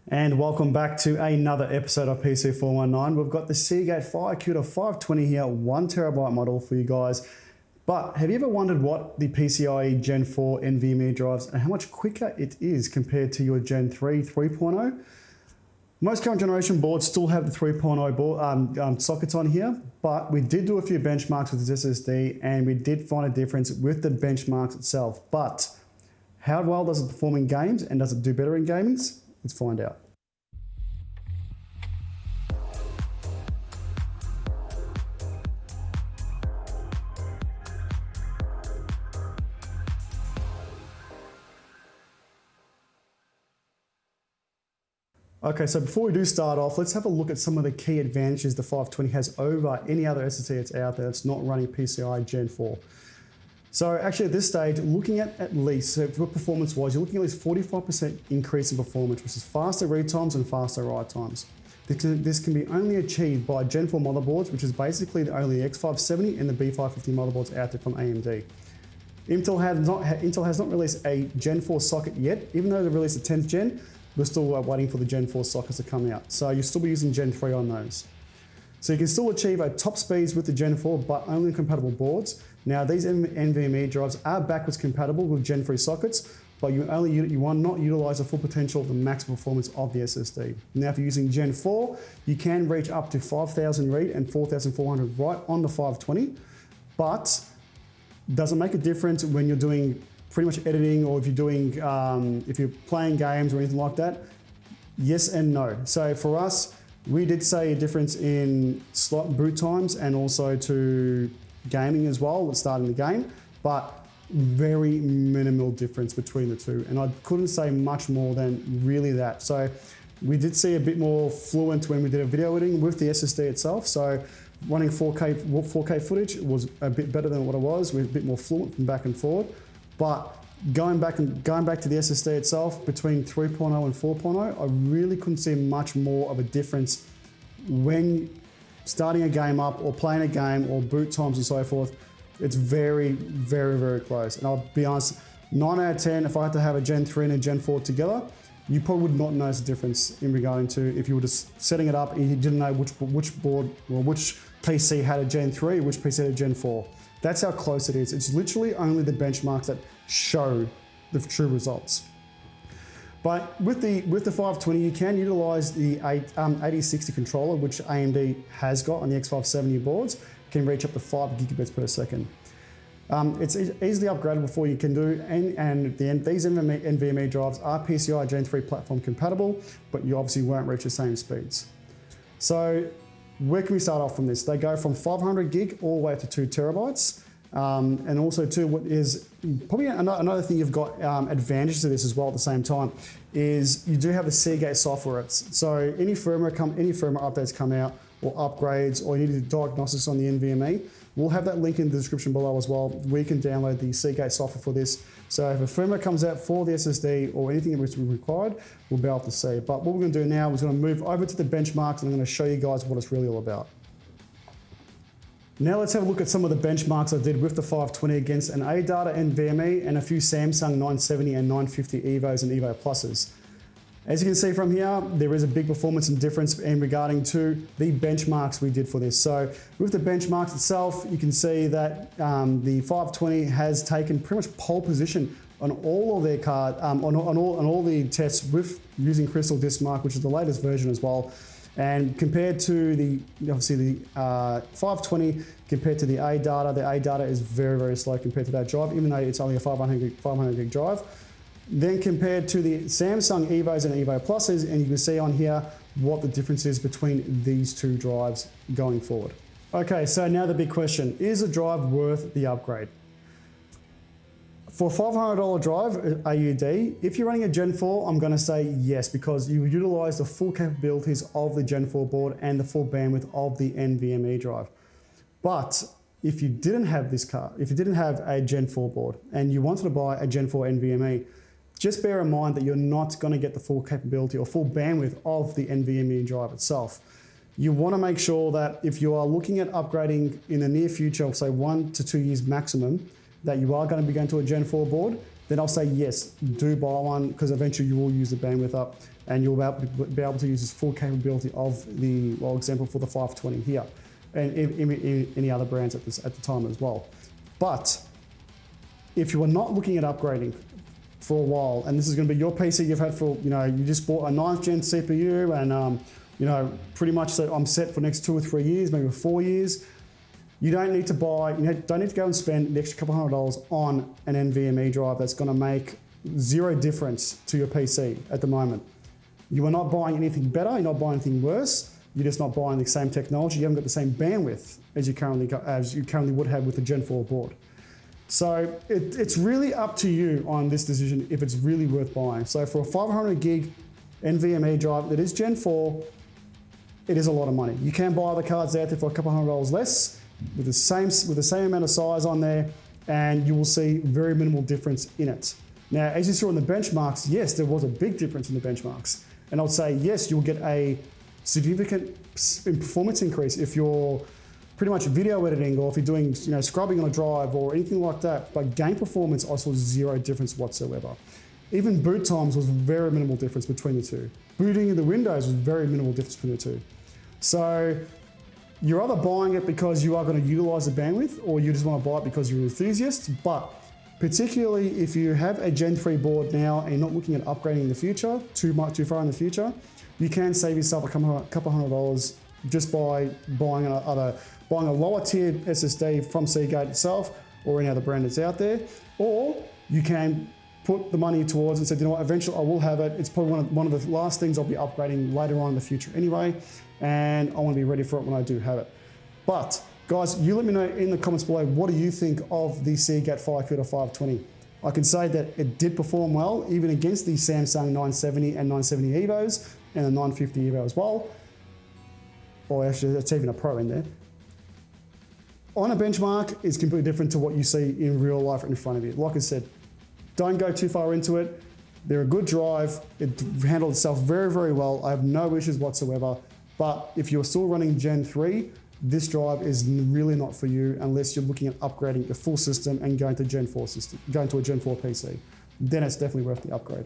And welcome back to another episode of PC 419. We've got the Seagate FireCuda 520 here, 1TB model for you guys. But have you ever wondered what the PCIe Gen 4 NVMe drives and how much quicker it is compared to your Gen 3 3.0? Most current generation boards still have the 3.0 board, sockets on here, but we did do a few benchmarks with this SSD and we did find a difference with the benchmarks itself. But how well does it perform in games and does it do better in gamings? Let's find out. Okay, so before we do start off, let's have a look at some of the key advantages the 520 has over any other SSD that's out there that's not running PCIe Gen 4. So actually at this stage, looking at least, so performance-wise, you're looking at least 45% increase in performance, which is faster read times and faster write times. This can be only achieved by Gen 4 motherboards, which is basically only the X570 and the B550 motherboards out there from AMD. Intel has not released a Gen 4 socket yet, even though they've released the 10th gen. We're still waiting for the Gen 4 sockets to come out. So you'll still be using Gen 3 on those. So you can still achieve a top speeds with the Gen 4, but only compatible boards. Now these NVMe drives are backwards compatible with Gen 3 sockets, but you want not utilize the full potential of the max performance of the SSD. Now if you're using Gen 4, you can reach up to 5,000 read and 4,400 write on the 520, but does it make a difference when you're doing pretty much editing, or if you're doing, if you're playing games or anything like that? Yes and no. So for us, we did say a difference in slot boot times and also to gaming as well, starting the game, but very minimal difference between the two. And I couldn't say much more than really that. So we did see a bit more fluent when we did a video editing with the SSD itself. So running 4K footage was a bit better than what it was. We're a bit more fluent from back and forward. But going back to the SSD itself, between 3.0 and 4.0, I really couldn't see much more of a difference when starting a game up or playing a game or boot times and so forth. It's very, very, very close. And I'll be honest, 9 out of 10, if I had to have a Gen 3 and a Gen 4 together, you probably would not notice a difference in regarding to if you were just setting it up and you didn't know which board or which PC had a Gen 3, which PC had a Gen 4. That's how close it is. It's literally only the benchmarks that show the true results. But with the 520, you can utilize the 8060 controller, which AMD has got on the X570 boards, can reach up to 5 gigabits per second. It's easily upgradable for you can do, and these NVMe drives are PCIe Gen 3 platform compatible, but you obviously won't reach the same speeds. So where can we start off from this? They go from 500 gig all the way up to 2 terabytes. And also too, what is probably another thing you've got advantages to this as well at the same time is you do have the Seagate software. So any firmware updates come out or upgrades, or you need to do diagnostics on the NVMe, we'll have that link in the description below as well. We can download the Seagate software for this. So if a firmware comes out for the SSD or anything that's required, we'll be able to see. But what we're going to do now is going to move over to the benchmarks and I'm going to show you guys what it's really all about. Now let's have a look at some of the benchmarks I did with the 520 against an ADATA NVMe and a few Samsung 970 and 950 EVOs and EVO Pluses. As you can see from here, there is a big performance and difference in regarding to the benchmarks we did for this. So with the benchmarks itself, you can see that the 520 has taken pretty much pole position on all of their on all the tests with using Crystal Disk Mark, which is the latest version as well. And compared to the 520, compared to the ADATA is very, very slow compared to that drive, even though it's only a 500 gig drive. Then compared to the Samsung EVOs and EVO Pluses, and you can see on here what the difference is between these two drives going forward. Okay, so now the big question, is a drive worth the upgrade? For a $500 drive, AUD, if you're running a Gen 4, I'm gonna say yes, because you utilize the full capabilities of the Gen 4 board and the full bandwidth of the NVMe drive. But if you didn't have this card, if you didn't have a Gen 4 board and you wanted to buy a Gen 4 NVMe, just bear in mind that you're not gonna get the full capability or full bandwidth of the NVMe drive itself. You wanna make sure that if you are looking at upgrading in the near future, say 1 to 2 years maximum, that you are going to be going to a Gen 4 board, then I'll say yes, do buy one, because eventually you will use the bandwidth up and you'll be able to use this full capability of the, well, example for the 520 here, and in any other brands at the time as well. But if you are not looking at upgrading for a while, and this is going to be your PC you've had for, you just bought a 9th gen CPU and, pretty much so I'm set for the next 2 or 3 years, maybe 4 years, you don't need to buy, don't need to go and spend the extra couple $100 on an NVMe drive that's going to make zero difference to your PC at the moment. You are not buying anything better, you're not buying anything worse, you're just not buying the same technology, you haven't got the same bandwidth as you currently would have with the Gen 4 board. So it's really up to you on this decision if it's really worth buying. So for a 500 gig NVMe drive that is Gen 4, it is a lot of money. You can buy other cards out there for a couple $100 less with the same amount of size on there, and you will see very minimal difference in it. Now, as you saw in the benchmarks, yes, there was a big difference in the benchmarks. And I would say, yes, you'll get a significant performance increase if you're pretty much video editing, or if you're doing scrubbing on a drive or anything like that. But game performance, I saw zero difference whatsoever. Even boot times was very minimal difference between the two. Booting in the Windows was very minimal difference between the two. So you're either buying it because you are going to utilize the bandwidth, or you just want to buy it because you're an enthusiast. But particularly if you have a Gen 3 board now and you're not looking at upgrading in the future, too far in the future, you can save yourself a couple $100 just by buying a lower tiered SSD from Seagate itself or any other brand that's out there. Or you can put the money towards it and say, you know what, eventually I will have it. It's probably one of the last things I'll be upgrading later on in the future anyway, and I want to be ready for it when I do have it. But guys, you let me know in the comments below, what do you think of the Seagate FireCuda 520? I can say that it did perform well, even against the Samsung 970 and 970 EVOs, and the 950 EVO as well. Or actually, that's even a Pro in there. On a benchmark, it's completely different to what you see in real life in front of you. Like I said, don't go too far into it. They're a good drive. It handled itself very, very well. I have no issues whatsoever. But if you're still running Gen 3, this drive is really not for you unless you're looking at upgrading the full system and going to a Gen 4 PC. Then it's definitely worth the upgrade.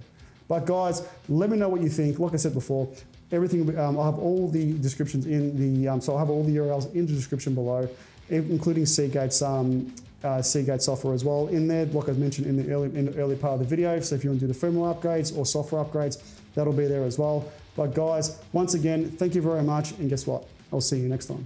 But guys, let me know what you think. Like I said before, everything, I'll have all the descriptions in the, so I'll have all the URLs in the description below, including Seagate's Seagate software as well in there, like I mentioned in the early part of the video. So if you want to do the firmware upgrades or software upgrades, that'll be there as well. But guys, once again, thank you very much, and guess what? I'll see you next time.